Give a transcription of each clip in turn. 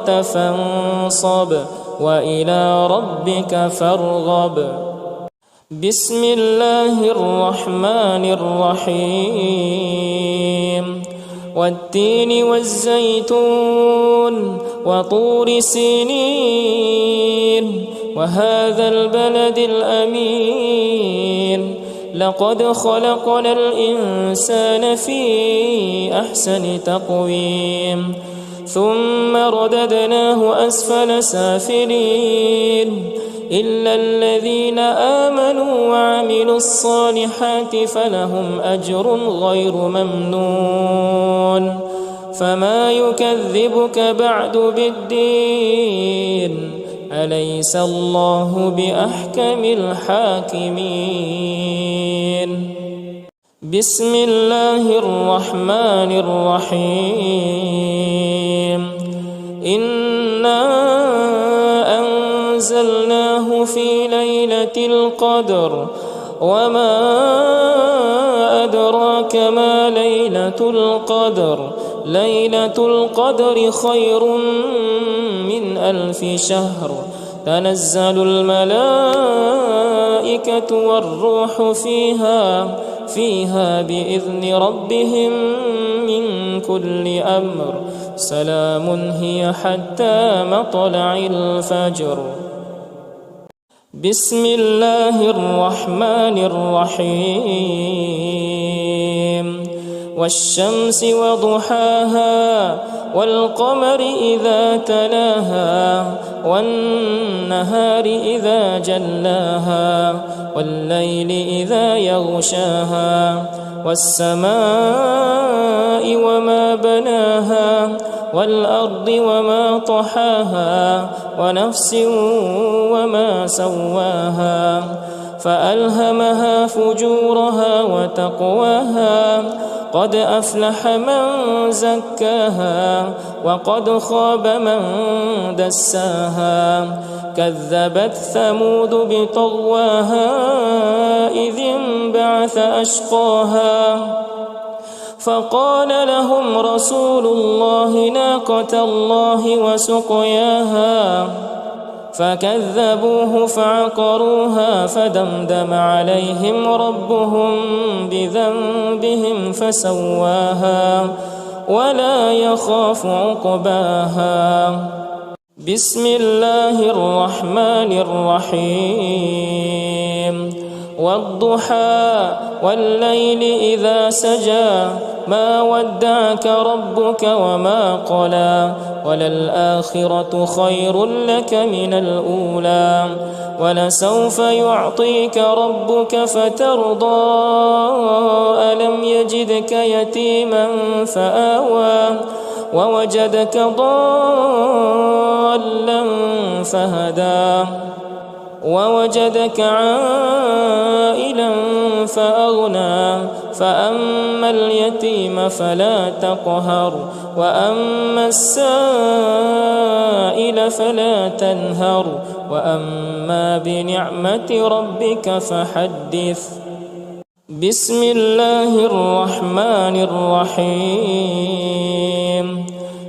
فرغت فانصب وإلى ربك فارغب. بسم الله الرحمن الرحيم. والتين والزيتون وطور سينين وهذا البلد الأمين لقد خلقنا الإنسان في أحسن تقويم ثم رددناه أسفل سافلين إلا الذين آمنوا وعملوا الصالحات فلهم أجر غير ممنون. فما يكذبك بعد بالدين أليس الله بأحكم الحاكمين. بسم الله الرحمن الرحيم. إنا أنزلناه في ليلة القدر وما أدراك ما ليلة القدر. ليلة القدر خير من 1000 شهر. تنزل الملائكة والروح فيها بإذن ربهم من كل أمر. سلام هي حتى مطلع الفجر. بسم الله الرحمن الرحيم. والشمس وضحاها والقمر إذا تلاها والنهار إذا جلاها والليل إذا يغشاها والسماء وما بناها والأرض وما طحاها ونفس وما سواها فألهمها فجورها وتقواها. قد أفلح من زكاها وقد خاب من دساها. كذبت ثمود بطغواها إذ انبعث أشقاها فقال لهم رسول الله ناقة الله وسقياها فكذبوه فعقروها فدمدم عليهم ربهم بذنبهم فسواها ولا يخاف عقباها. بسم الله الرحمن الرحيم. والضحى والليل إذا سجى ما ودعك ربك وما قلى وللآخرة خير لك من الأولى ولسوف يعطيك ربك فترضى. ألم يجدك يتيما فآوى ووجدك ضالا فهدى ووجدك عائلا فأغنى. فأما اليتيم فلا تقهر وأما السائل فلا تنهر وأما بنعمة ربك فحدث. بسم الله الرحمن الرحيم.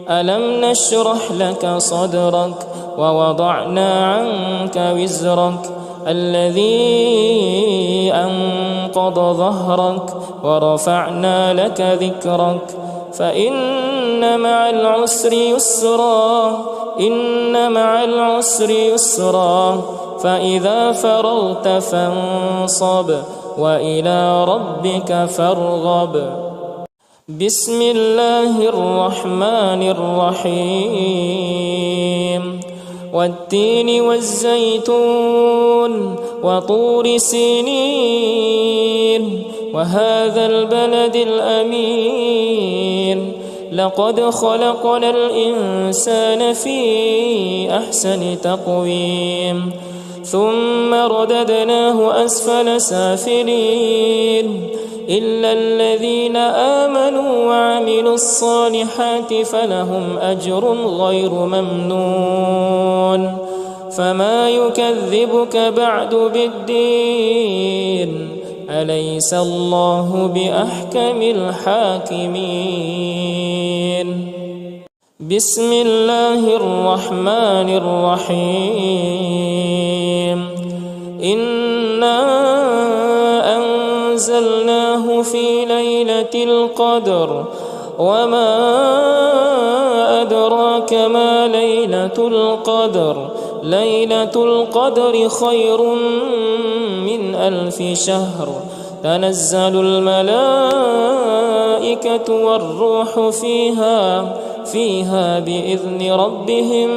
ألم نشرح لك صدرك ووضعنا عنك وزرك الذي أنقض ظهرك ورفعنا لك ذكرك فإن مع العسر يسرا. إن مع العسر يسرا فإذا فرغت فانصب وإلى ربك فارغب. بسم الله الرحمن الرحيم. والتين والزيتون وطور سينين وهذا البلد الأمين لقد خلقنا الإنسان في أحسن تقويم ثم رددناه أسفل سافلين إلا الذين آمنوا وعملوا الصالحات فلهم أجر غير ممنون. فما يكذبك بعد بالدين أليس الله بأحكم الحاكمين. بسم الله الرحمن الرحيم إنا أنزلناه في ليلة القدر وما أدراك ما ليلة القدر ليلة القدر خير من 1000 شهر تنزل الملائكة والروح فيها بإذن ربهم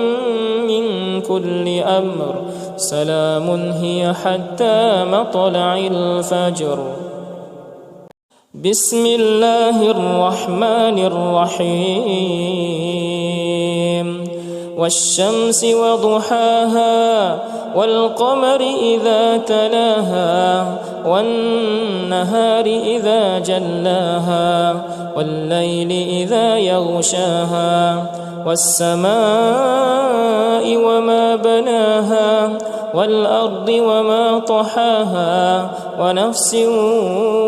من كل أمر سلام هي حتى مطلع الفجر. بسم الله الرحمن الرحيم والشمس وضحاها والقمر إذا تلاها والنهار إذا جلاها والليل إذا يغشاها والسماء وما بناها والأرض وما طحاها ونفس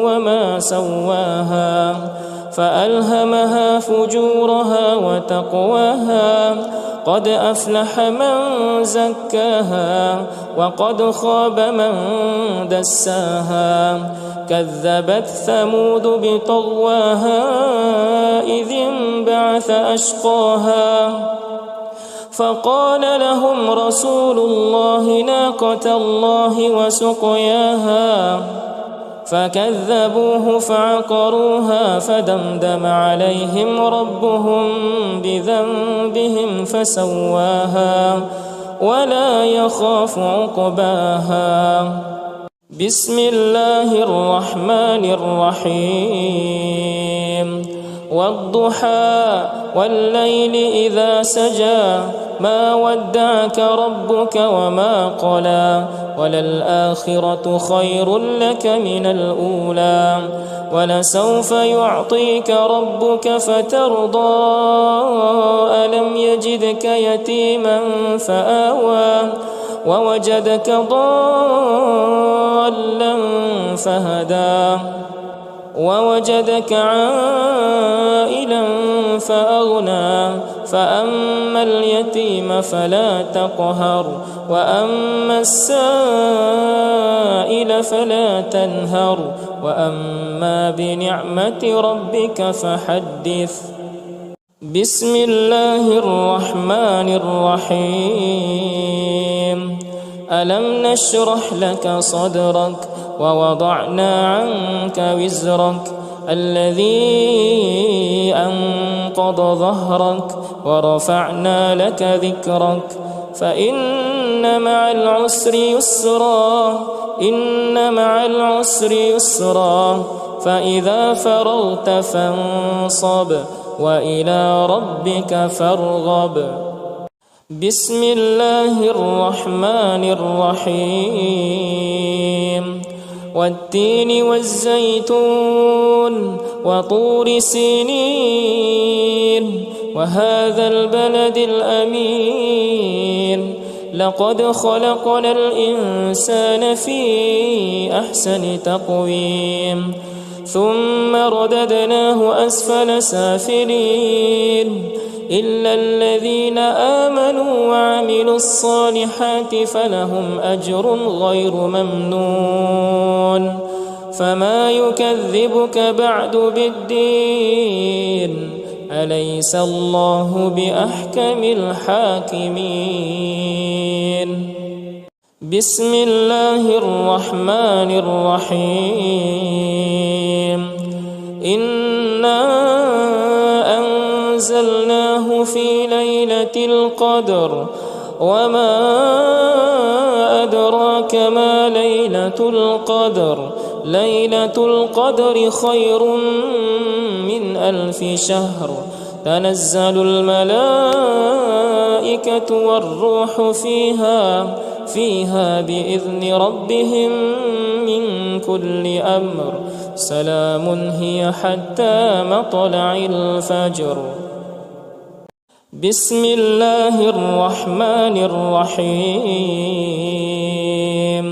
وما سواها فألهمها فجورها وتقواها قد أفلح من زكاها وقد خاب من دساها كذبت ثمود بطغواها إذ انبعث أشقاها فقال لهم رسول الله ناقة الله وسقياها فكذبوه فعقروها فدمدم عليهم ربهم بذنبهم فسواها ولا يخاف عقباها. بسم الله الرحمن الرحيم والضحى والليل إذا سجى ما ودعك ربك وما قلى وللآخرة خير لك من الأولى ولسوف يعطيك ربك فترضى ألم يجدك يتيما فآوى ووجدك ضالا فهدى ووجدك عائلا فأغنى فأما اليتيم فلا تقهر وأما السائل فلا تنهر وأما بنعمة ربك فحدث. بسم الله الرحمن الرحيم ألم نشرح لك صدرك ووضعنا عنك وزرك الذي أنقض ظهرك ورفعنا لك ذكرك فإن مع العسر يسرا إن مع العسر يسرا فإذا فرغت فانصب وإلى ربك فارغب. بسم الله الرحمن الرحيم والتين والزيتون وطور سينين وهذا البلد الأمين لقد خلقنا الإنسان في أحسن تقويم ثم رددناه أسفل سافلين إلا الذين آمنوا وعملوا الصالحات فلهم أجر غير ممنون فما يكذبك بعد بالدين أليس الله بأحكم الحاكمين. بسم الله الرحمن الرحيم إنا أنزلناه في ليلة القدر وما أدراك ما ليلة القدر ليلة القدر خير من 1000 شهر تنزل الملائكة والروح فيها بإذن ربهم من كل أمر سلام هي حتى مطلع الفجر. بسم الله الرحمن الرحيم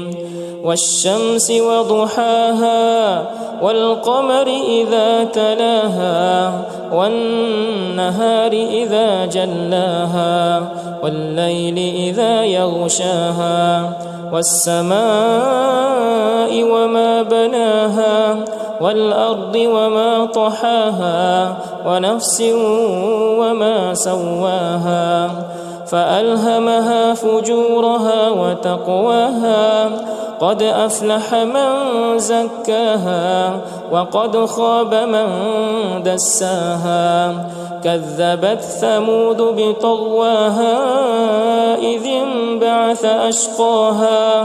والشمس وضحاها والقمر إذا تلاها والنهار إذا جلاها والليل إذا يغشاها والسماء وما بناها والأرض وما طحاها ونفس وما سواها فألهمها فجورها وتقواها قد أفلح من زكاها وقد خاب من دساها كذبت ثمود بطغواها إذ انبعث أشقاها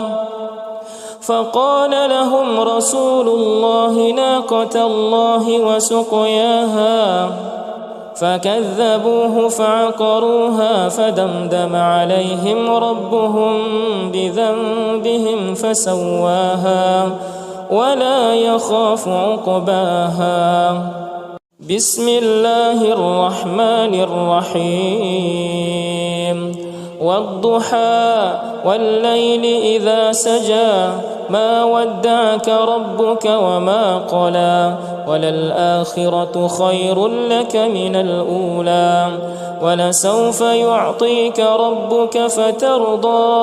فقال لهم رسول الله ناقة الله وسقياها فكذبوه فعقروها فدمدم عليهم ربهم بذنبهم فسواها ولا يخاف عقباها. بسم الله الرحمن الرحيم. والضحى والليل إذا سجى ما ودعك ربك وما قلى وللآخرة خير لك من الأولى ولسوف يعطيك ربك فترضى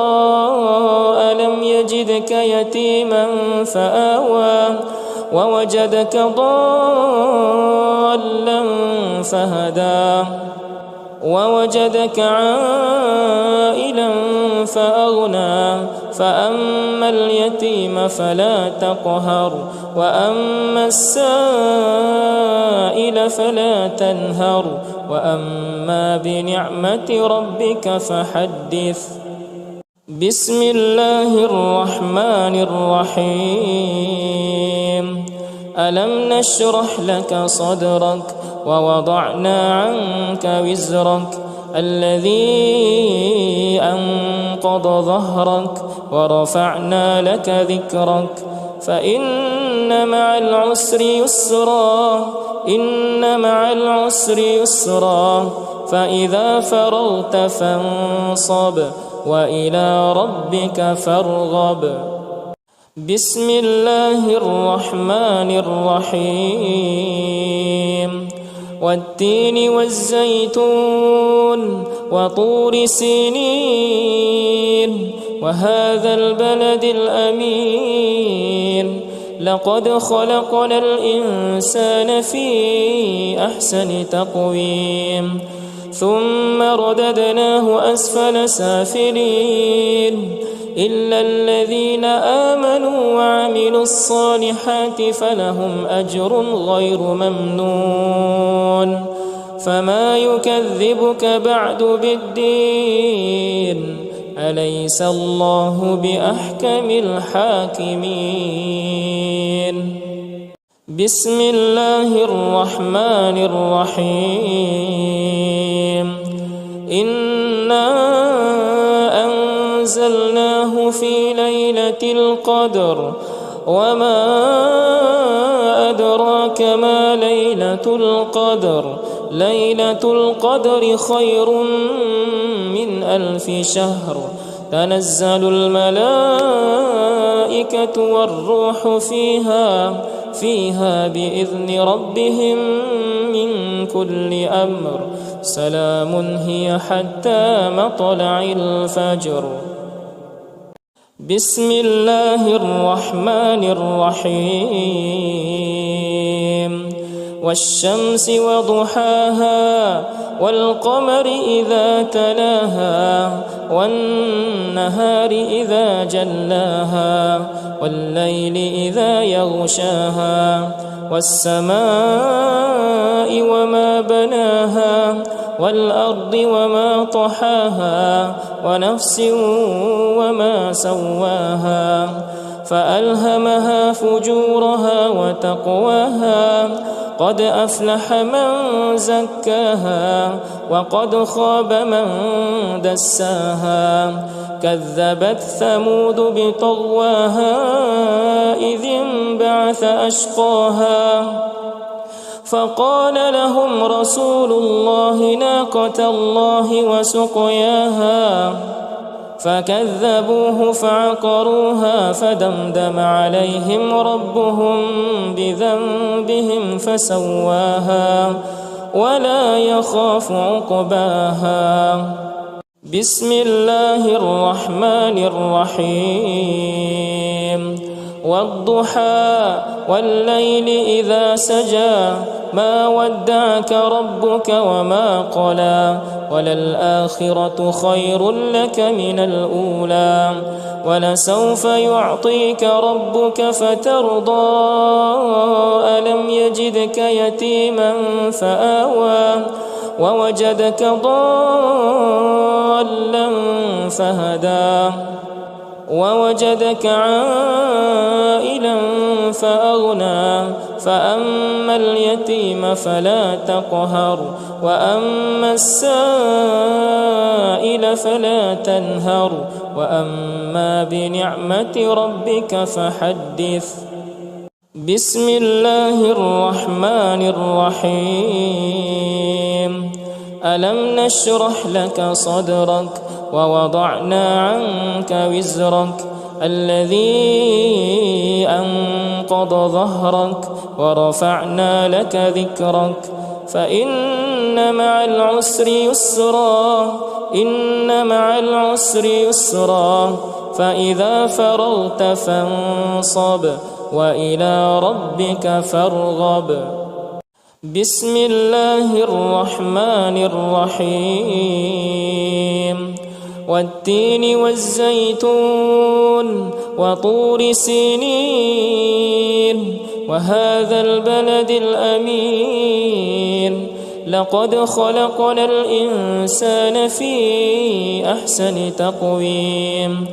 ألم يجدك يتيما فآوى ووجدك ضالا فهدى ووجدك عائلا فأغنى فأما اليتيم فلا تقهر وأما السائل فلا تنهر وأما بنعمة ربك فحدث. بسم الله الرحمن الرحيم. ألم نشرح لك صدرك ووضعنا عنك وزرك الذي أنقض ظهرك ورفعنا لك ذكرك فإن مع العسر يسرا إن مع العسر يسرا فإذا فرغت فانصب وإلى ربك فارغب. بسم الله الرحمن الرحيم. والتين والزيتون وطور سينين وهذا البلد الأمين لقد خلقنا الإنسان في أحسن تقويم ثم رددناه أسفل سافلين إلا الذين آمنوا وعملوا الصالحات فلهم أجر غير ممنون فما يكذبك بعد بالدين أليس الله بأحكم الحاكمين. بسم الله الرحمن الرحيم. إنا أنزلناه في ليلة القدر وما أدراك ما ليلة القدر ليلة القدر خير من 1000 شهر تنزل الملائكة والروح فيها بإذن ربهم من كل أمر سلام هي حتى مطلع الفجر. بسم الله الرحمن الرحيم. والشمس وضحاها والقمر إذا تلاها والنهار إذا جلاها والليل إذا يغشاها والسماء وما بناها والأرض وما طحاها ونفس وما سواها فألهمها فجورها وتقواها قد أفلح من زكاها وقد خاب من دساها كذبت ثمود بطغواها إذ انبعث أشقاها فقال لهم رسول الله ناقة الله وسقياها فكذبوه فعقروها فدمدم عليهم ربهم بذنبهم فسواها ولا يخاف عقباها. بسم الله الرحمن الرحيم. والضحى والليل إذا سجى ما ودعك ربك وما قلى وللآخرة خير لك من الأولى ولسوف يعطيك ربك فترضى ألم يجدك يتيما فآوى ووجدك ضالا فهدى ووجدك عائلا فأغنى فأما اليتيم فلا تقهر وأما السائل فلا تنهر وأما بنعمة ربك فحدث. بسم الله الرحمن الرحيم. ألم نشرح لك صدرك ووضعنا عنك وزرك الذي أنقض ظهرك ورفعنا لك ذكرك فإن مع العسر يسرا إن مع العسر يسرا فإذا فرغت فانصب وإلى ربك فارغب. بسم الله الرحمن الرحيم. والتين والزيتون وطور سينين وهذا البلد الأمين لقد خلقنا الإنسان في أحسن تقويم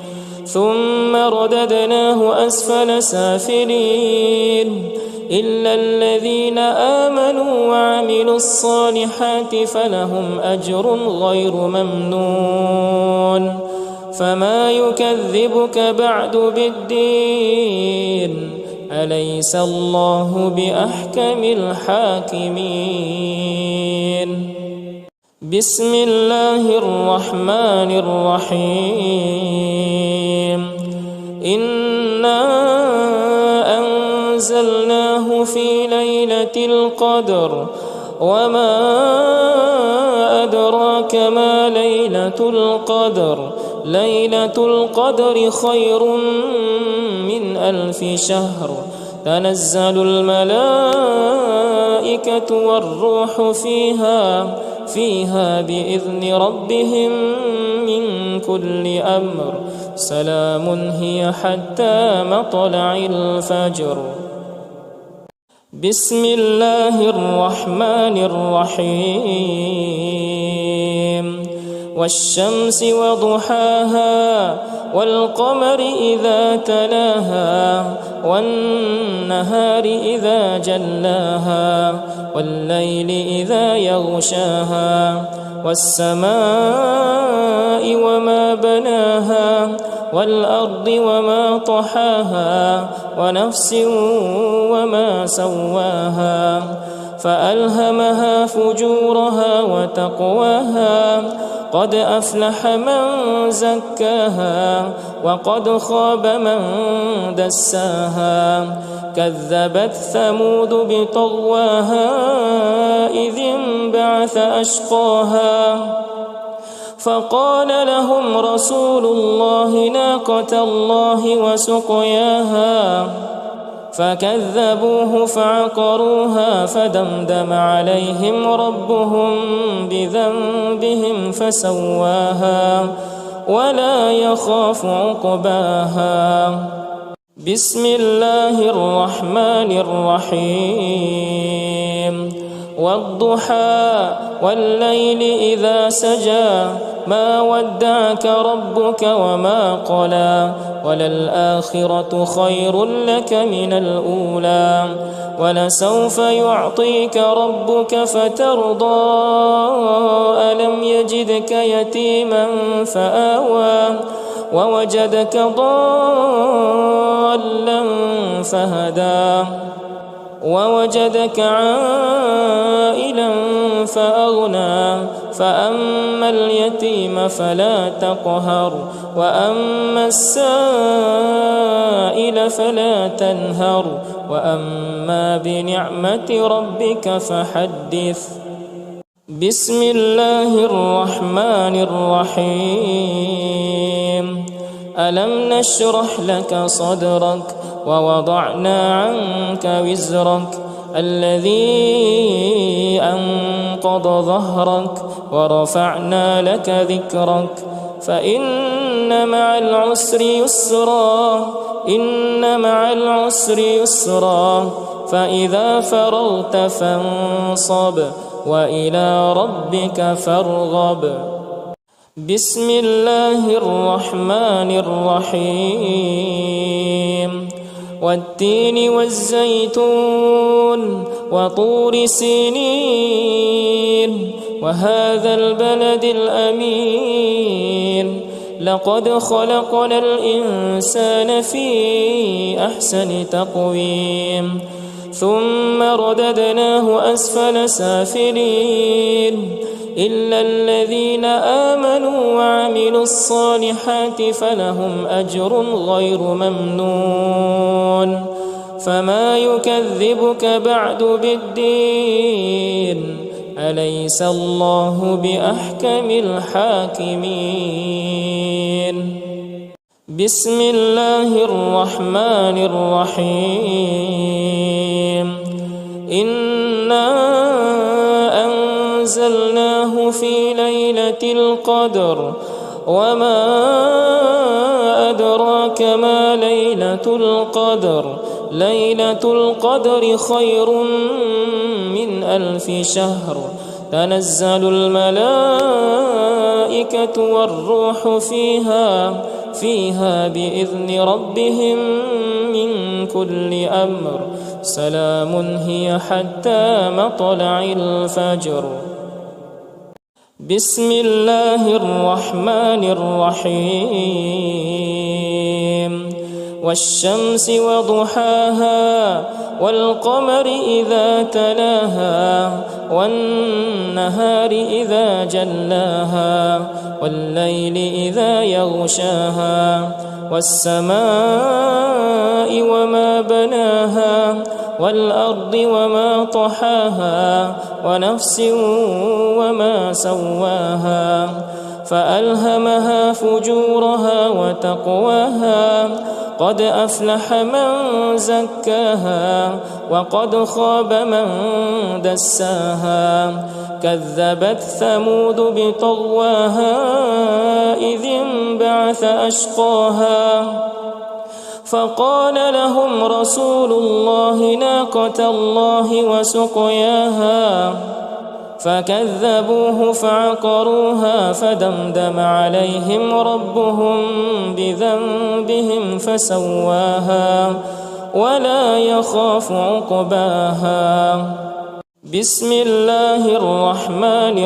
ثم رددناه أسفل سافلين إلا الذين آمنوا وعملوا الصالحات فلهم أجر غير ممنون. فما يكذبك بعد بالدين أليس الله بأحكم الحاكمين. بسم الله الرحمن الرحيم. إنا أنزلناه في ليلة القدر وما أدراك ما ليلة القدر ليلة القدر خير من 1000 شهر تنزل الملائكة والروح فيها بإذن ربهم من كل أمر سلام هي حتى مطلع الفجر. بسم الله الرحمن الرحيم. والشمس وضحاها والقمر إذا تلاها والنهار إذا جلاها والليل إذا يغشاها والسماء وما بناها والأرض وما طحاها ونفس وما سواها فألهمها فجورها وتقواها قد أفلح من زكاها وقد خاب من دساها كذبت ثمود بطغواها إذ انبعث أشقاها فقال لهم رسول الله ناقة الله وسقياها فكذبوه فعقروها فدمدم عليهم ربهم بذنبهم فسواها ولا يخاف عقباها. بسم الله الرحمن الرحيم. والضحى والليل إذا سجى ما ودعك ربك وما قلى وللآخرة خير لك من الأولى ولسوف يعطيك ربك فترضى ألم يجدك يتيما فآوى ووجدك ضالا فهدى ووجدك عائلا فأغنى فأما اليتيم فلا تقهر وأما السائل فلا تنهر وأما بنعمة ربك فحدث. بسم الله الرحمن الرحيم. ألم نشرح لك صدرك ووضعنا عنك وزرك الذي أنقض ظهرك ورفعنا لك ذكرك فإن مع العسر يسرا إن مع العسر يسرا فإذا فرغت فانصب وإلى ربك فارغب. بسم الله الرحمن الرحيم. والتين والزيتون وطور سينين وهذا البلد الأمين لقد خلقنا الإنسان في أحسن تقويم ثم رددناه أسفل سافلين إلا الذين آمنوا وعملوا الصالحات فلهم أجر غير ممنون. فما يكذبك بعد بالدين أليس الله بأحكم الحاكمين. بسم الله الرحمن الرحيم. إنا أنزلناه في ليلة القدر وما أدراك ما ليلة القدر ليلة القدر خير من 1000 شهر تنزل الملائكة والروح فيها بإذن ربهم من كل أمر سلام هي حتى مطلع الفجر. بسم الله الرحمن الرحيم. والشمس وضحاها والقمر إذا تلاها والنهار إذا جلاها والليل إذا يغشاها والسماء وما بناها والأرض وما طحاها ونفس وما سواها فألهمها فجورها وتقواها قد أفلح من زكاها وقد خاب من دساها كذبت ثمود بطغواها إذ انبعث أشقاها فقال لهم رسول الله ناقة الله وسقياها فكذبوه فعقروها فدمدم عليهم ربهم بذنبهم فسواها ولا يخاف عقباها. بسم الله الرحمن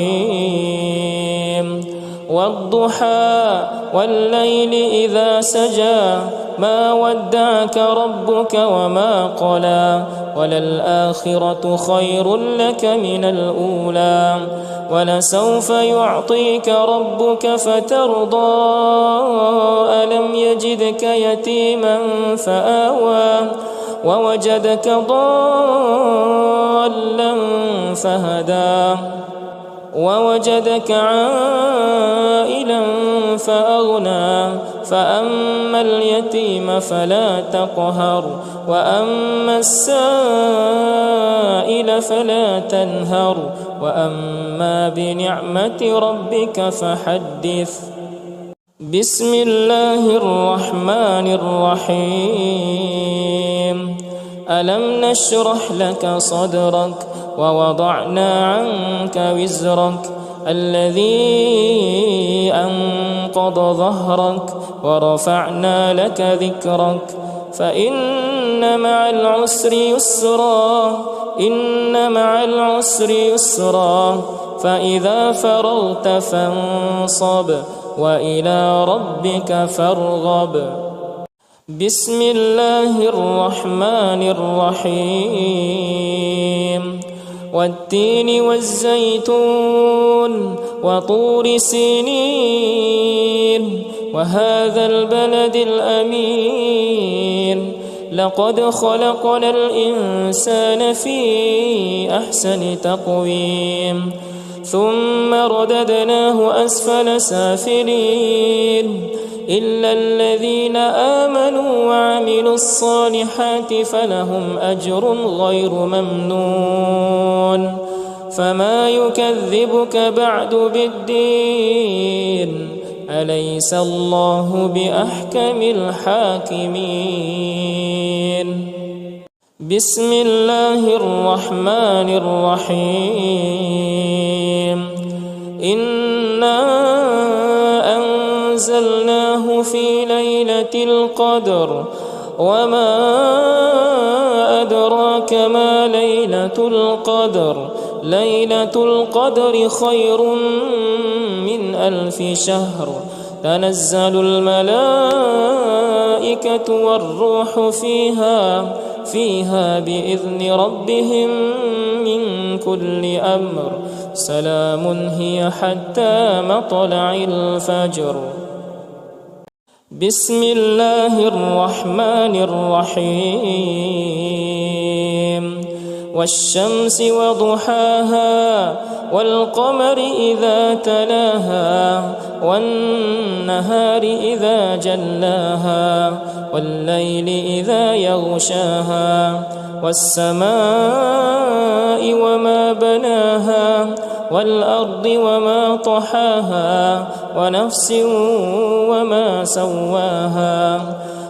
الرحيم. والضحى والليل إذا سجى ما ودعك ربك وما قلى وللآخرة خير لك من الأولى ولسوف يعطيك ربك فترضى ألم يجدك يتيما فآوى ووجدك ضالا فهدى ووجدك عائلا فأغنى فأما اليتيم فلا تقهر وأما السائل فلا تنهر وأما بنعمة ربك فحدث. بسم الله الرحمن الرحيم. ألم نشرح لك صدرك ووضعنا عنك وزرك الذي أنقض ظهرك ورفعنا لك ذكرك فإن مع العسر يسرا إن مع العسر يسرا فإذا فرغت فانصب وإلى ربك فارغب. بسم الله الرحمن الرحيم. والتين والزيتون وطور سينين وهذا البلد الأمين لقد خلقنا الإنسان في أحسن تقويم ثم رددناه أسفل سافلين إلا الذين آمنوا وعملوا الصالحات فلهم أجر غير ممنون فما يكذبك بعد بالدين أليس الله بأحكم الحاكمين بسم الله الرحمن الرحيم إنا أنزلناه في ليلة القدر وما أدراك ما ليلة القدر ليلة القدر خير من 1000 شهر تنزل الملائكة والروح فيها بإذن ربهم من كل أمر سلام هي حتى مطلع الفجر بسم الله الرحمن الرحيم والشمس وضحاها والقمر إذا تلاها والنهار إذا جلاها والليل إذا يغشاها والسماء وما بناها والأرض وما طحاها ونفس وما سواها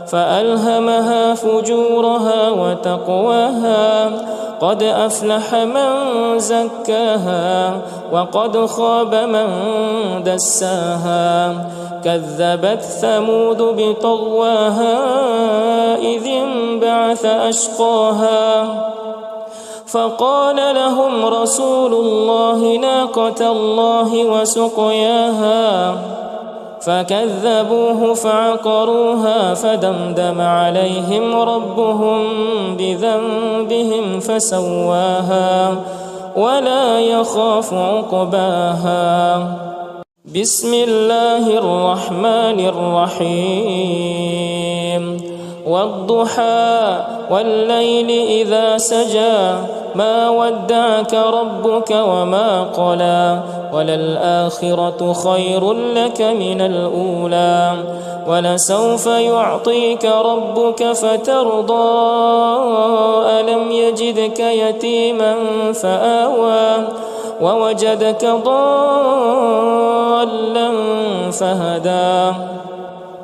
فألهمها فجورها وتقواها قد أفلح من زكاها وقد خاب من دساها كذبت ثمود بطغواها إذ انبعث أشقاها فقال لهم رسول الله ناقة الله وسقياها فكذبوه فعقروها فدمدم عليهم ربهم بذنبهم فسواها ولا يخاف عقباها بسم الله الرحمن الرحيم والضحى والليل إذا سجى ما ودعك ربك وما قلى وللآخرة خير لك من الأولى ولسوف يعطيك ربك فترضى ألم يجدك يتيما فآوى ووجدك ضالا فهدى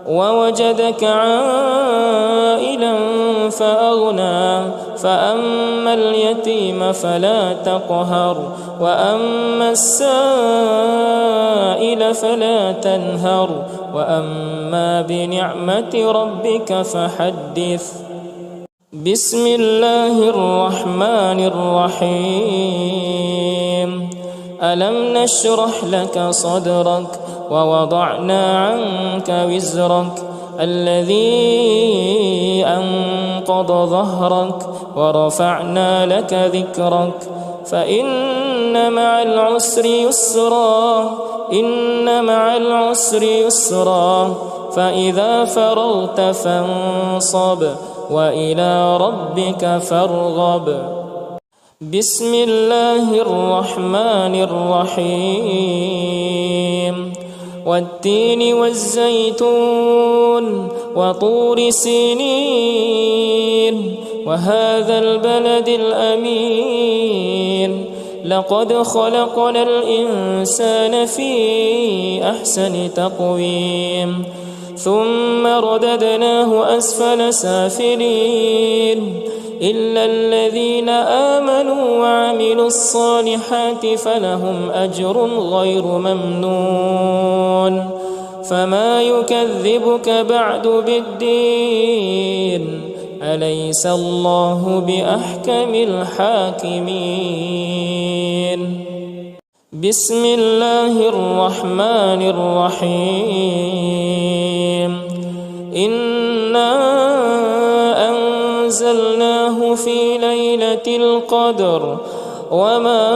ووجدك عائلا فأغنى فأما اليتيم فلا تقهر وأما السائل فلا تنهر وأما بنعمة ربك فحدث بسم الله الرحمن الرحيم ألم نشرح لك صدرك ووضعنا عنك وزرك الذي أنقض ظهرك ورفعنا لك ذكرك فإن مع العسر يسرا إن مع العسر يسرا فإذا فرغت فانصب وإلى ربك فارغب بسم الله الرحمن الرحيم والتين والزيتون وطور سينين وهذا البلد الأمين لقد خلقنا الإنسان في أحسن تقويم ثم رددناه أسفل سافلين إلا الذين آمنوا وعملوا الصالحات فلهم أجر غير ممنون فما يكذبك بعد بالدين أليس الله بأحكم الحاكمين بسم الله الرحمن الرحيم إنا أنزلناه في ليلة القدر وما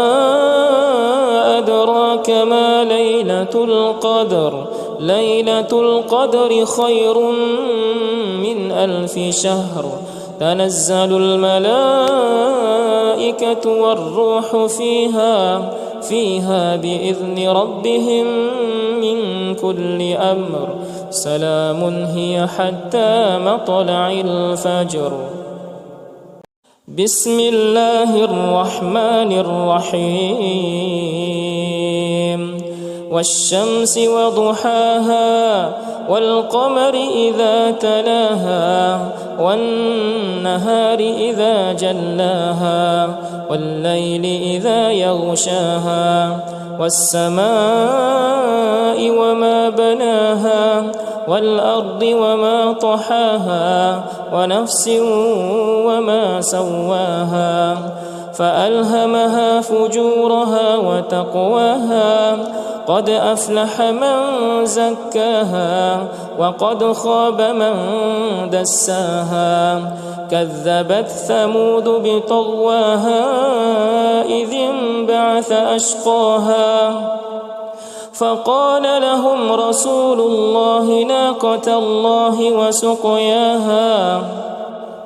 أدراك ما ليلة القدر ليلة القدر خير من 1000 شهر تنزل الملائكة والروح فيها بإذن ربهم من كل أمر سلام هي حتى مطلع الفجر. بسم الله الرحمن الرحيم. والشمس وضحاها والقمر إذا تلاها والنهار إذا جلاها والليل إذا يغشاها والسماء وما بناها والأرض وما طحاها ونفس وما سواها فألهمها فجورها وتقواها قد أفلح من زكاها وقد خاب من دساها كذبت ثمود بطغواها إذ انبعث أشقاها فقال لهم رسول الله ناقة الله وسقياها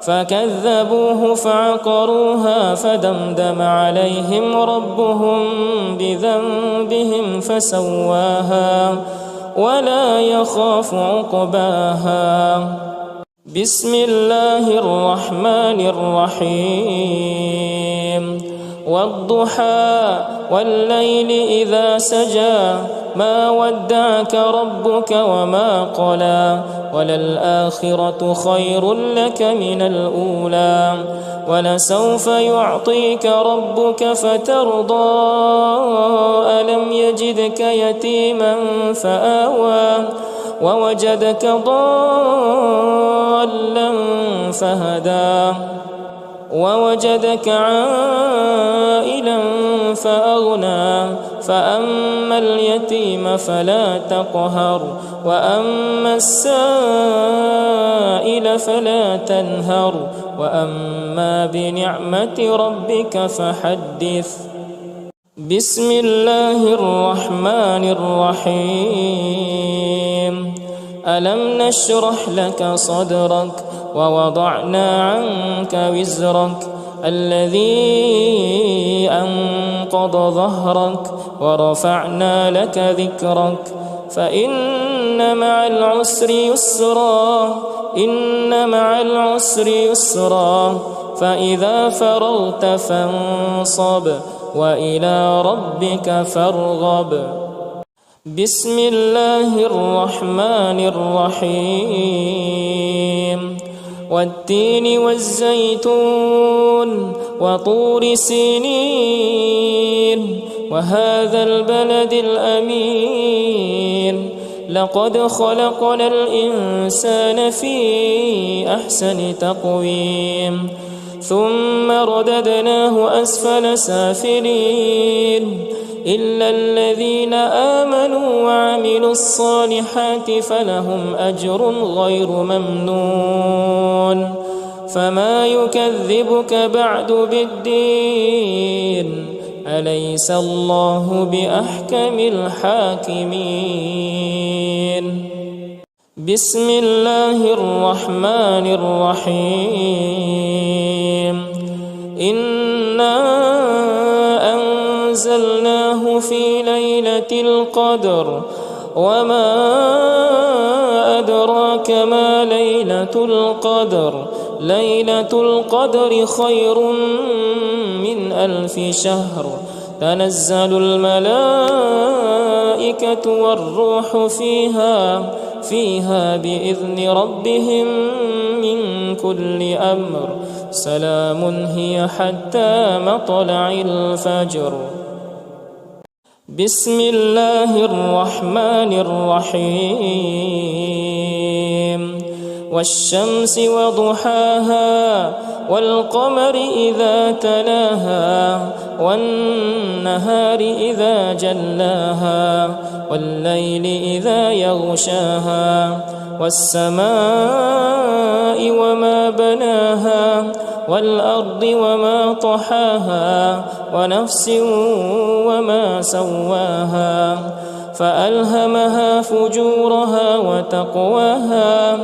فكذبوه فعقروها فدمدم عليهم ربهم بذنبهم فسواها ولا يخاف عقباها. بسم الله الرحمن الرحيم. والضحى والليل إذا سجى ما ودعك ربك وما قلى وللآخرة خير لك من الأولى ولسوف يعطيك ربك فترضى ألم يجدك يتيما فآوى ووجدك ضالا فهدى ووجدك عائلا فأغنى فأما اليتيم فلا تقهر وأما السائل فلا تنهر وأما بنعمة ربك فحدث. بسم الله الرحمن الرحيم. ألم نشرح لك صدرك ووضعنا عنك وزرك الذي أنقض ظهرك ورفعنا لك ذكرك فإن مع العسر يسرا إن مع العسر يسرا فإذا فرغت فانصب وإلى ربك فارغب. بسم الله الرحمن الرحيم. والتين والزيتون وطور سينين وهذا البلد الأمين لقد خلقنا الإنسان في أحسن تقويم ثم رددناه أسفل سافلين إلا الذين آمنوا وعملوا الصالحات فلهم أجر غير ممنون فما يكذبك بعد بالدين أليس الله بأحكم الحاكمين. بسم الله الرحمن الرحيم. إنا أنزلناه في ليلة القدر وما أدراك ما ليلة القدر ليلة القدر خير من 1000 شهر تنزل الملائكة والروح فيها بإذن ربهم من كل أمر سلام هي حتى مطلع الفجر. بسم الله الرحمن الرحيم. والشمس وضحاها والقمر إذا تلاها والنهار إذا جلاها والليل إذا يغشاها والسماء وما بناها والأرض وما طحاها ونفس وما سواها فألهمها فجورها وتقواها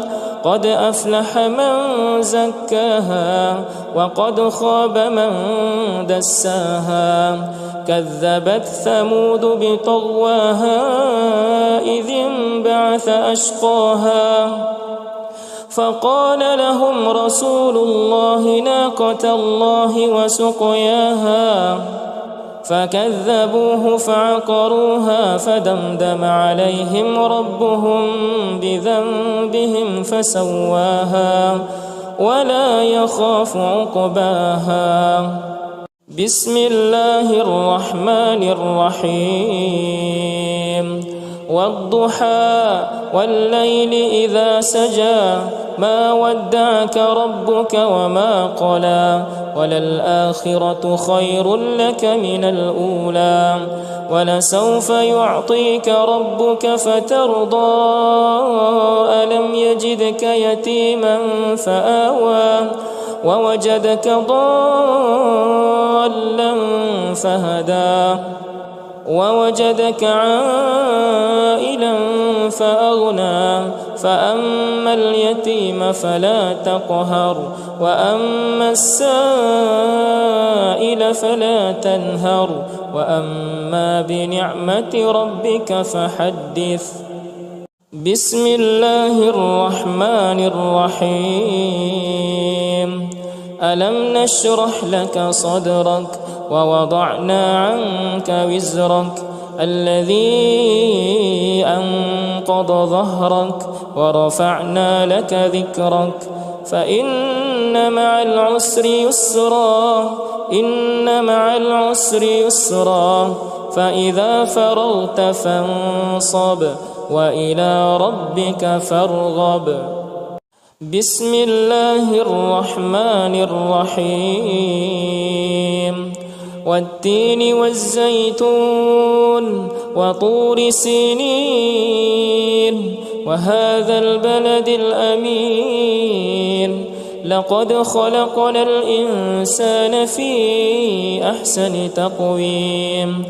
قد أفلح من زكاها وقد خاب من دساها كذبت ثمود بطغواها إذ انبعث أشقاها فقال لهم رسول الله ناقة الله وسقياها فكذبوه فعقروها فدمدم عليهم ربهم بذنبهم فسواها ولا يخاف عقباها. بسم الله الرحمن الرحيم والضحى والليل إذا سجى ما ودعك ربك وما قلى وللآخرة خير لك من الأولى ولسوف يعطيك ربك فترضى ألم يجدك يتيما فآوى ووجدك ضالا فهدى ووجدك عائلا فأغنى فأما اليتيم فلا تقهر وأما السائل فلا تنهر وأما بنعمة ربك فحدث. بسم الله الرحمن الرحيم ألم نشرح لك صدرك ووضعنا عنك وزرك الذي أنقض ظهرك ورفعنا لك ذكرك فإن مع العسر يسرا إن مع العسر يسرا فإذا فرغت فانصب وإلى ربك فارغب. بسم الله الرحمن الرحيم والتين والزيتون وطور سينين وهذا البلد الأمين لقد خلقنا الإنسان في أحسن تقويم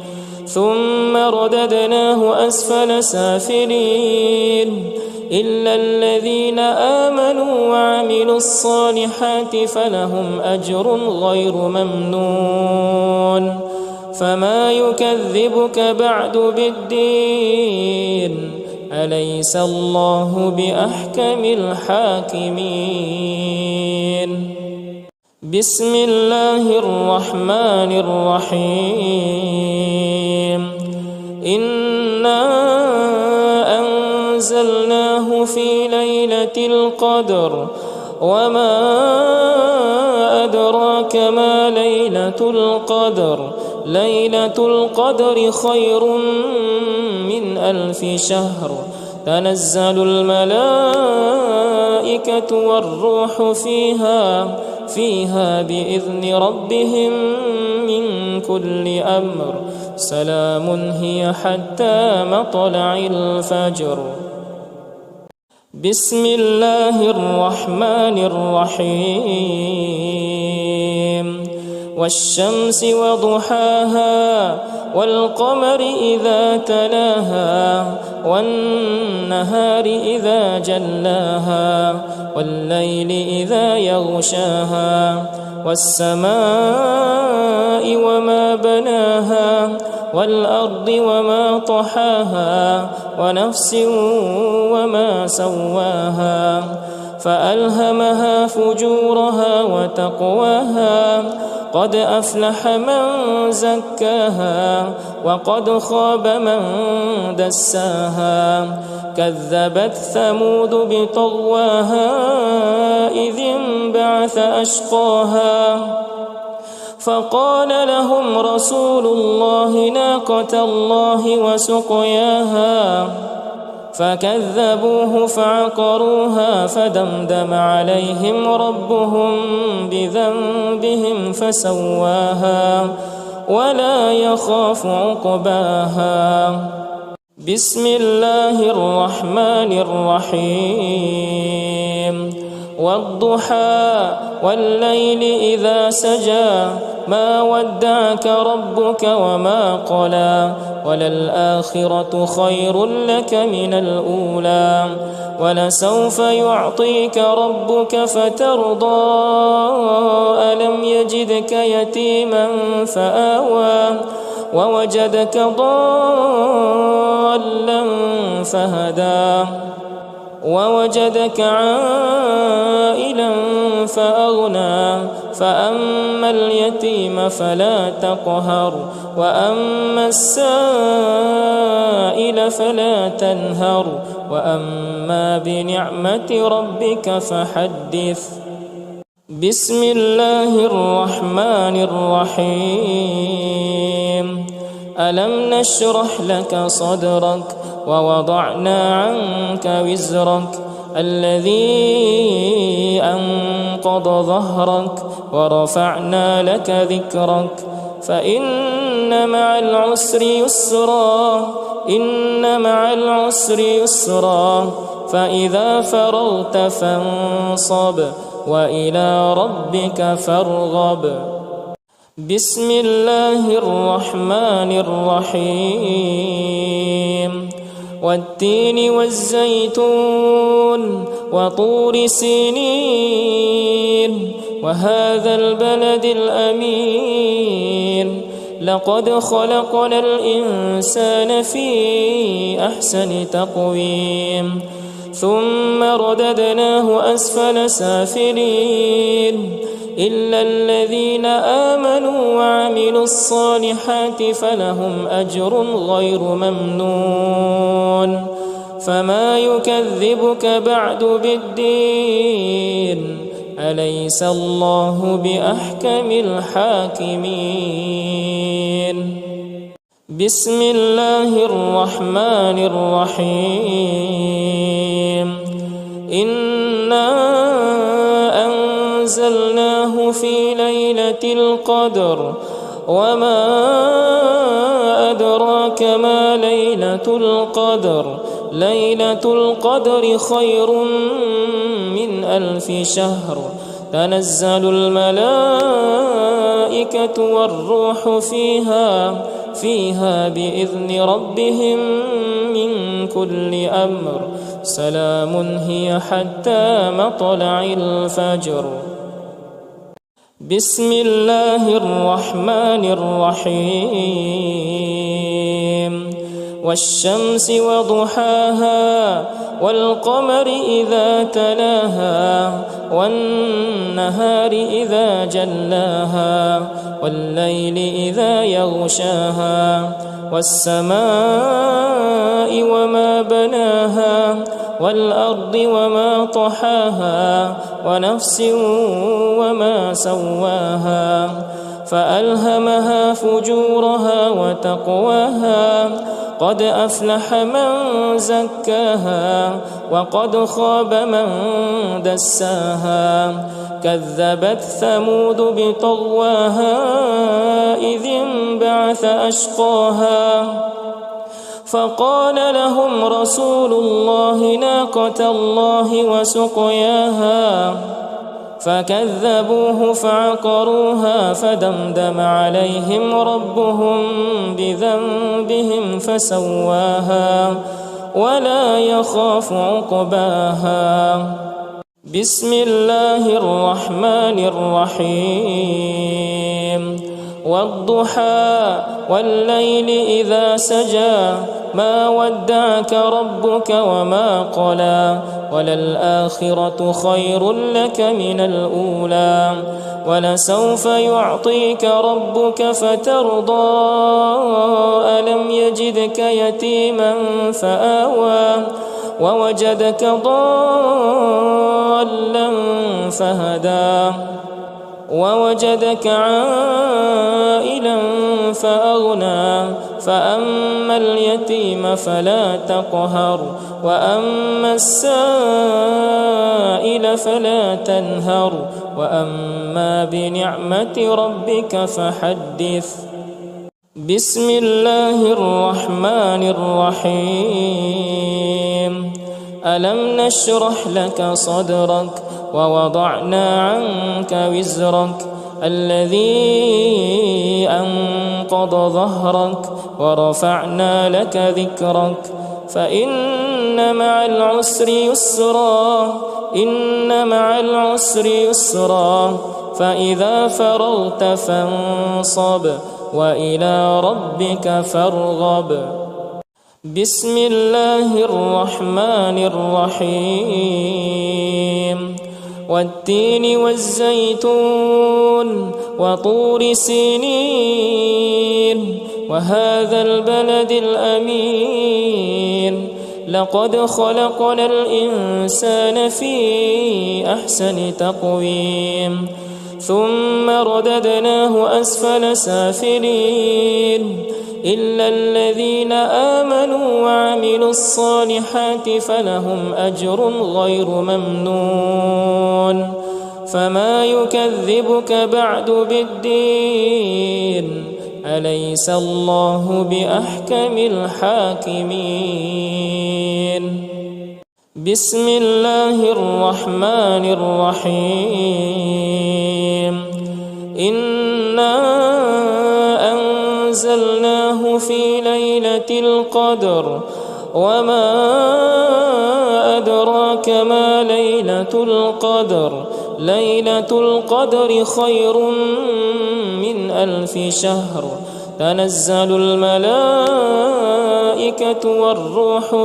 ثم رددناه أسفل سافلين إلا الذين آمنوا وعملوا الصالحات فلهم أجر غير ممنون فما يكذبك بعد بالدين أليس الله بأحكم الحاكمين. بسم الله الرحمن الرحيم إنا أنزلناه في ليلة القدر وما أدراك ما ليلة القدر ليلة القدر خير من 1000 شهر تنزل الملائكة والروح فيها بإذن ربهم من كل أمر سلام هي حتى مطلع الفجر. بسم الله الرحمن الرحيم والشمس وضحاها والقمر إذا تلاها والنهار إذا جلاها والليل إذا يغشاها والسماء وما بناها والأرض وما طحاها ونفس وما سواها فألهمها فجورها وتقواها قد أفلح من زكاها وقد خاب من دساها كذبت ثمود بطغواها إذ انبعث أشقاها فقال لهم رسول الله ناقة الله وسقياها فكذبوه فعقروها فدمدم عليهم ربهم بذنبهم فسواها ولا يخاف عقباها. بسم الله الرحمن الرحيم والضحى والليل إذا سجى ما ودعك ربك وما قلى وللآخرة خير لك من الأولى ولسوف يعطيك ربك فترضى ألم يجدك يتيما فآوى ووجدك ضالا فهدى ووجدك عائلا فأغنى فأما اليتيم فلا تقهر وأما السائل فلا تنهر وأما بنعمة ربك فحدث. بسم الله الرحمن الرحيم. ألم نشرح لك صدرك ووضعنا عنك وزرك الذي أنقض ظهرك ورفعنا لك ذكرك فإن مع العسر يسرا إن مع العسر يسرا فإذا فرغت فانصب وإلى ربك فارغب. بسم الله الرحمن الرحيم. والتين والزيتون وطور سينين وهذا البلد الأمين لقد خلقنا الإنسان في أحسن تقويم ثم رددناه أسفل سافلين إلا الذين آمنوا وعملوا الصالحات فلهم أجر غير ممنون. فما يكذبك بعد بالدين أليس الله بأحكم الحاكمين. بسم الله الرحمن الرحيم. إنا أنزلناه في ليلة القدر وما أدراك ما ليلة القدر ليلة القدر خير من 1000 شهر تنزل الملائكة والروح فيها بإذن ربهم من كل أمر سلام هي حتى مطلع الفجر. بسم الله الرحمن الرحيم. والشمس وضحاها والقمر إذا تلاها والنهار إذا جلاها والليل إذا يغشاها والسماء وما بناها والأرض وما طحاها ونفس وما سواها فألهمها فجورها وتقواها قد أفلح من زكاها وقد خاب من دساها كذبت ثمود بطغواها إذ انبعث أشقاها فقال لهم رسول الله ناقة الله وسقياها فكذبوه فعقروها فدمدم عليهم ربهم بذنبهم فسواها ولا يخاف عقباها. بسم الله الرحمن الرحيم. والضحى والليل إذا سجى ما ودعك ربك وما قلى وللآخرة خير لك من الأولى ولسوف يعطيك ربك فترضى ألم يجدك يتيما فآوى ووجدك ضالا فهدى ووجدك عائلا فأغنى فأما اليتيم فلا تقهر وأما السائل فلا تنهر وأما بنعمة ربك فحدث. بسم الله الرحمن الرحيم. ألم نشرح لك صدرك ووضعنا عنك وزرك الذي أنقض ظهرك ورفعنا لك ذكرك فإن مع العسر يسرا إن مع العسر يسرا فإذا فرغت فانصب وإلى ربك فارغب. بسم الله الرحمن الرحيم. والتين والزيتون وطور سينين وهذا البلد الأمين لقد خلقنا الإنسان في أحسن تقويم ثم رددناه أسفل سافلين إلا الذين آمنوا وعملوا الصالحات فلهم أجر غير ممنون. فما يكذبك بعد بالدين أليس الله بأحكم الحاكمين. بسم الله الرحمن الرحيم. إنا أنزلناه في ليلة القدر وما أدراك ما ليلة القدر ليلة القدر خير من 1000 شهر تنزل الملائكة والروح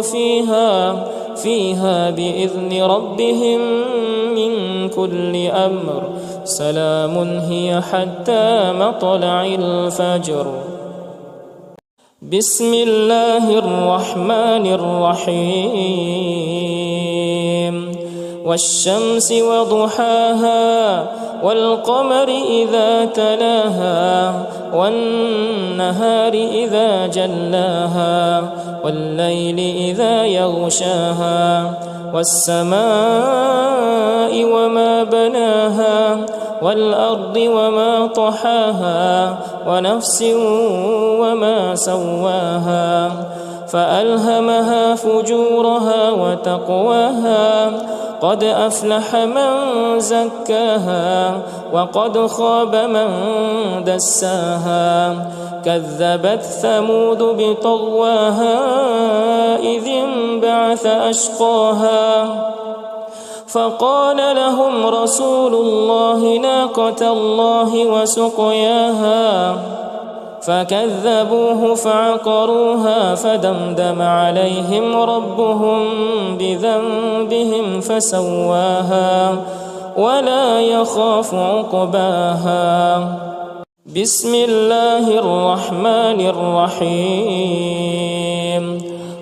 فيها بإذن ربهم من كل أمر سلام هي حتى مطلع الفجر. بسم الله الرحمن الرحيم. والشمس وضحاها والقمر إذا تلاها والنهار إذا جلاها والليل إذا يغشاها والسماء وما بناها والأرض وما طحاها ونفس وما سواها فألهمها فجورها وتقواها قد أفلح من زكاها وقد خاب من دساها كذبت ثمود بطغواها إذ انبعث أشقاها فقال لهم رسول الله ناقة الله وسقياها فكذبوه فعقروها فدمدم عليهم ربهم بذنبهم فسواها ولا يخاف عقباها. بسم الله الرحمن الرحيم.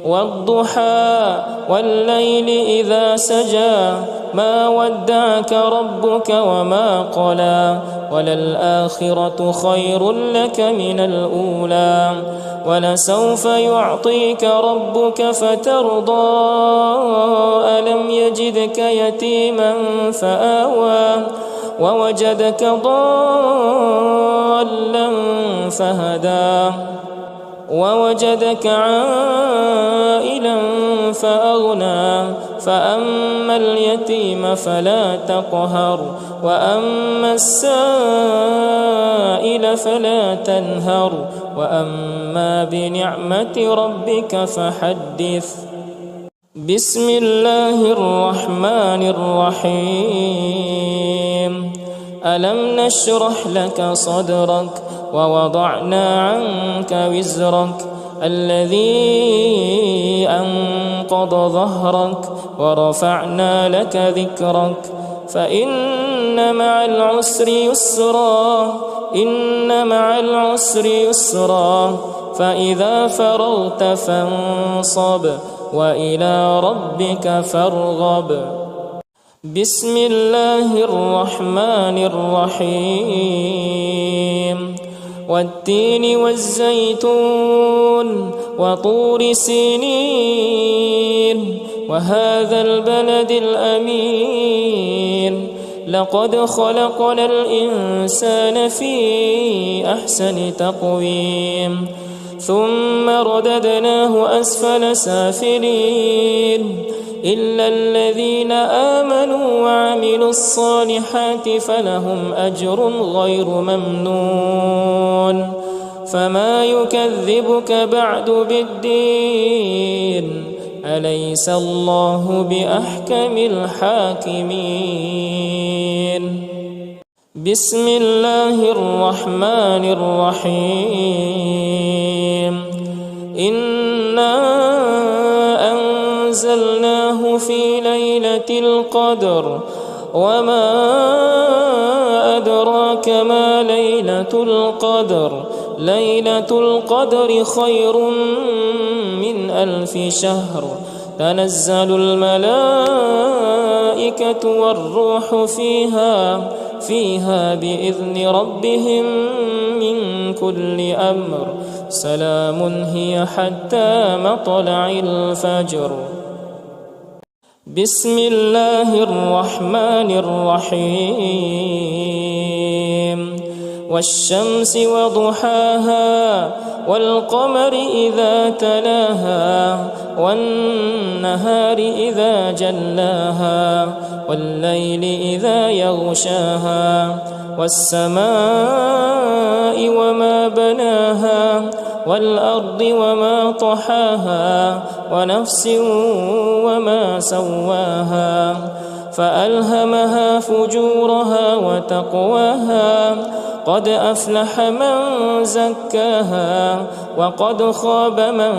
والضحى والليل إذا سجى ما ودعك ربك وما قلى وللآخرة خير لك من الأولى ولسوف يعطيك ربك فترضى ألم يجدك يتيما فآوى ووجدك ضالا فهدى ووجدك عائلا فأغنى فأما اليتيم فلا تقهر وأما السائل فلا تنهر وأما بنعمة ربك فحدث. بسم الله الرحمن الرحيم. ألم نشرح لك صدرك ووضعنا عنك وزرك الذي أنقض ظهرك ورفعنا لك ذكرك فإن مع العسر يسرا إن مع العسر يسرا فإذا فرغت فانصب وإلى ربك فارغب. بسم الله الرحمن الرحيم. والتين والزيتون وطور سينين وهذا البلد الأمين لقد خلقنا الإنسان في أحسن تقويم ثم رددناه أسفل سافلين إلا الذين آمنوا وعملوا الصالحات فلهم أجر غير ممنون فما يكذبك بعد بالدين أليس الله بأحكم الحاكمين بسم الله الرحمن الرحيم إنا أنزلناه في ليلة القدر وما أدراك ما ليلة القدر ليلة القدر خير من 1000 شهر تنزل الملائكة والروح فيها بإذن ربهم من كل أمر سلام هي حتى مطلع الفجر بسم الله الرحمن الرحيم والشمس وضحاها والقمر إذا تلاها والنهار إذا جلاها والليل إذا يغشاها والسماء وما بناها والأرض وما طحاها ونفس وما سواها فألهمها فجورها وتقواها قد أفلح من زكاها وقد خاب من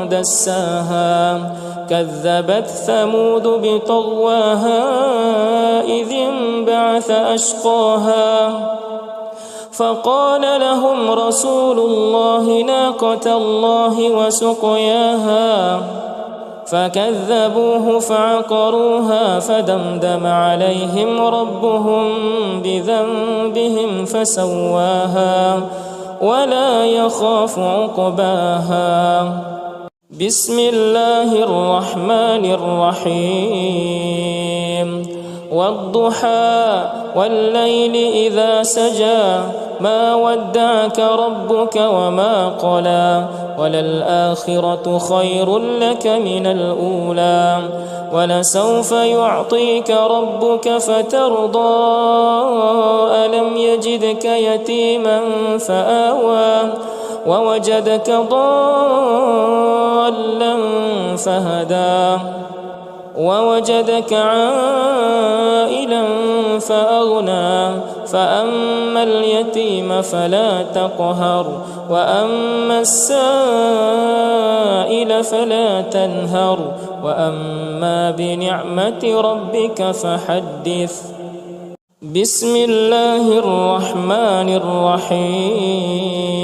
دساها كذبت ثمود بطغواها إذ انبعث أشقاها فقال لهم رسول الله ناقة الله وسقياها فكذبوه فعقروها فدمدم عليهم ربهم بذنبهم فسواها ولا يخاف عقباها بسم الله الرحمن الرحيم والضحى والليل إذا سجى ما ودعك ربك وما قلى وللآخرة خير لك من الأولى ولسوف يعطيك ربك فترضى ألم يجدك يتيما فآوى ووجدك ضالا فهدى ووجدك عائلا فأغنى فأما اليتيم فلا تقهر وأما السائل فلا تنهر وأما بنعمة ربك فحدث بسم الله الرحمن الرحيم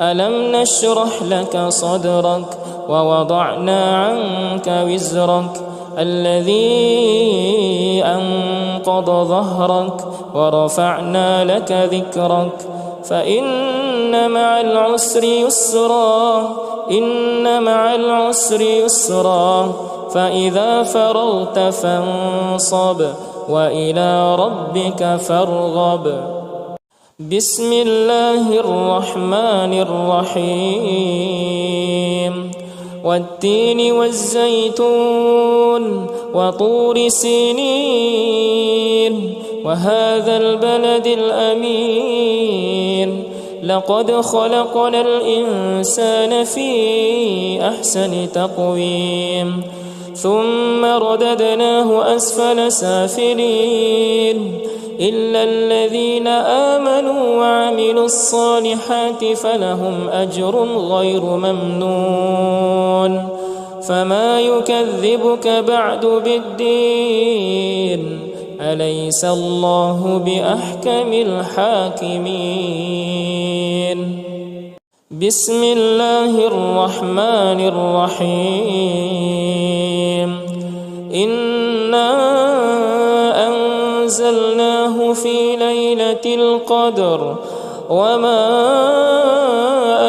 ألم نشرح لك صدرك ووضعنا عنك وزرك الذي أنقض ظهرك ورفعنا لك ذكرك فإن مع العسر يسرا إن مع العسر يسرا فإذا فرغت فانصب وإلى ربك فارغب بسم الله الرحمن الرحيم والتين والزيتون وطور سينين وهذا البلد الأمين لقد خلقنا الإنسان في أحسن تقويم ثم رددناه أسفل سافلين إلا الذين آمنوا وعملوا الصالحات فلهم أجر غير ممنون فما يكذبك بعد بالدين أليس الله بأحكم الحاكمين بسم الله الرحمن الرحيم إنا أنزلناه في ليلة القدر وما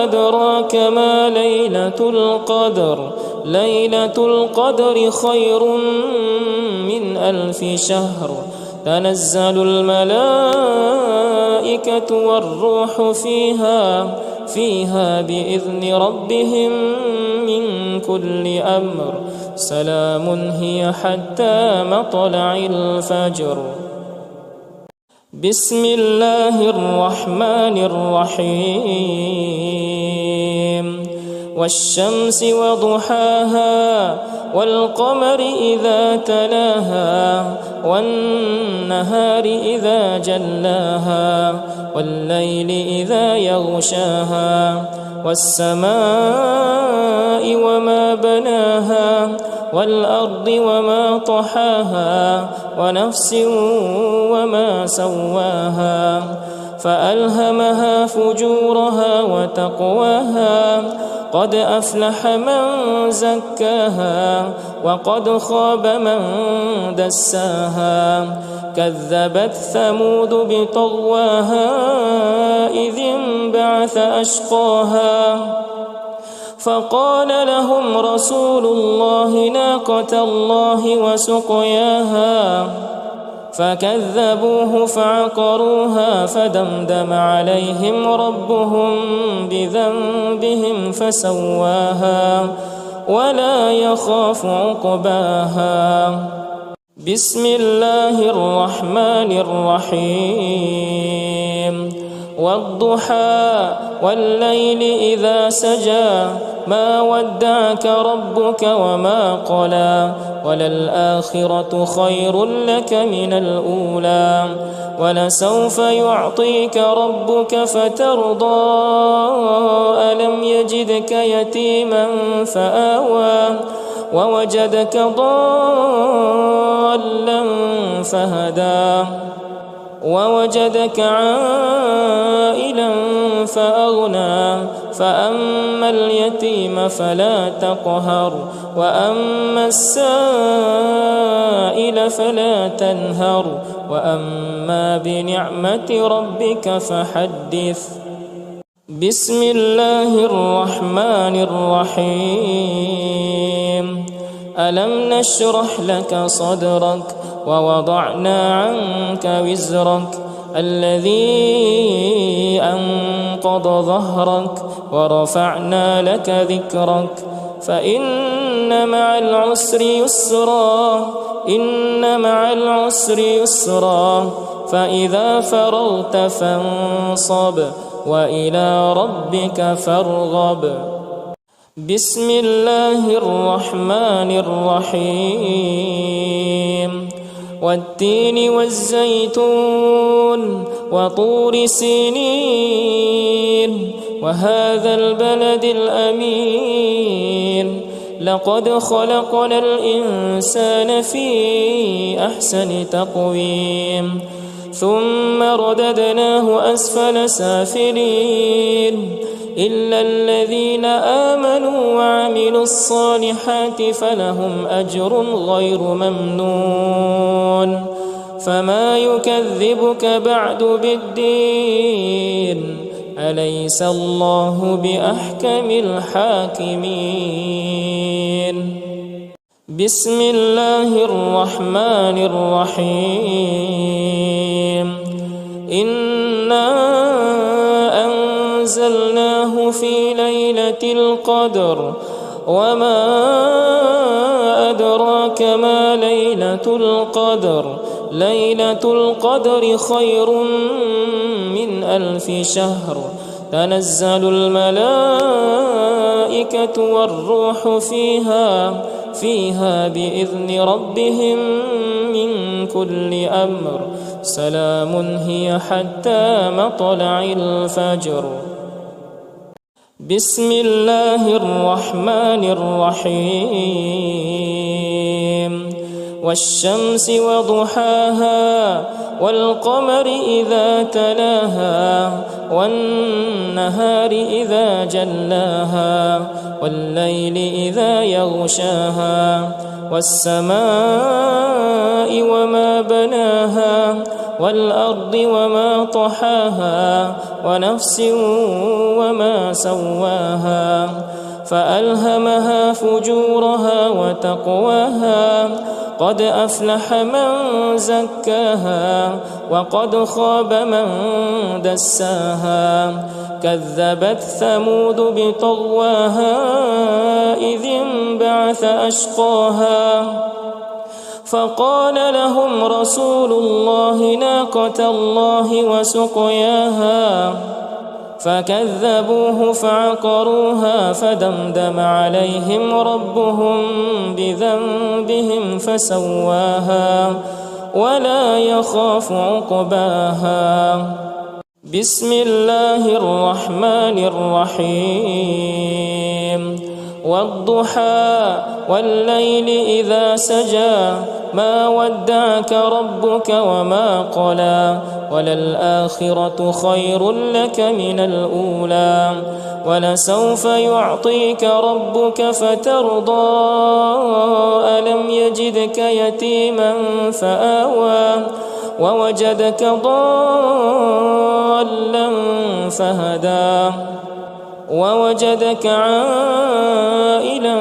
أدراك ما ليلة القدر ليلة القدر خير من 1000 شهر تنزل الملائكة والروح فيها بإذن ربهم من كل أمر سلام هي حتى مطلع الفجر. بسم الله الرحمن الرحيم. والشمس وضحاها والقمر إذا تلاها والنهار إذا جلاها والليل إذا يغشاها والسماء وما بناها والأرض وما طحاها ونفس وما سواها فألهمها فجورها وتقواها قد أفلح من زكاها وقد خاب من دساها كذبت ثمود بطغواها إذ انبعث أشقاها فقال لهم رسول الله ناقة الله وسقياها فكذبوه فعقروها فدمدم عليهم ربهم بذنبهم فسواها ولا يخاف عقباها. بسم الله الرحمن الرحيم. والضحى والليل إذا سجى ما ودعك ربك وما قلى وللآخرة خير لك من الأولى ولسوف يعطيك ربك فترضى ألم يجدك يتيما فآوى ووجدك ضالا فهدى ووجدك عائلا فأغنى فأما اليتيم فلا تقهر وأما السائل فلا تنهر وأما بنعمة ربك فحدث. بسم الله الرحمن الرحيم. ألم نشرح لك صدرك ووضعنا عنك وزرك الذي أنقض ظهرك ورفعنا لك ذكرك فإن مع العسر يسرا إن مع العسر يسرا فإذا فرغت فانصب وإلى ربك فارغب. بسم الله الرحمن الرحيم. والتين والزيتون وطور سينين وهذا البلد الأمين لقد خلقنا الإنسان في أحسن تقويم ثم رددناه أسفل سافلين إلا الذين آمنوا وعملوا الصالحات فلهم أجر غير ممنون فما يكذبك بعد بالدين أليس الله بأحكم الحاكمين. بسم الله الرحمن الرحيم. إنا أنزلناه في ليلة القدر وما أدراك ما ليلة القدر ليلة القدر خير من 1000 شهر تنزل الملائكة والروح فيها بإذن ربهم من كل أمر سلام هي حتى مطلع الفجر. بسم الله الرحمن الرحيم. والشمس وضحاها والقمر إذا تلاها والنهار إذا جلاها والليل إذا يغشاها والسماء وما بناها والأرض وما طحاها ونفس وما سواها فألهمها فجورها وتقواها قد أفلح من زكاها وقد خاب من دساها كذبت ثمود بطغواها إذ انبعث أشقاها فقال لهم رسول الله ناقة الله وسقياها فكذبوه فعقروها فدمدم عليهم ربهم بذنبهم فسواها ولا يخاف عقباها. بسم الله الرحمن الرحيم. والضحى والليل إذا سجى ما ودعك ربك وما قلى وللآخرة خير لك من الأولى ولسوف يعطيك ربك فترضى ألم يجدك يتيما فآوى ووجدك ضالا فهدى ووجدك عائلا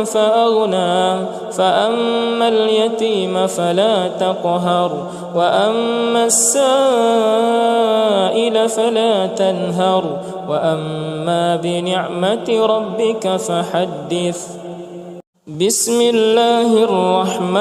فأغنى فأما اليتيم فلا تقهر وأما السائل فلا تنهر وأما بنعمة ربك فحدث. بسم الله الرحمن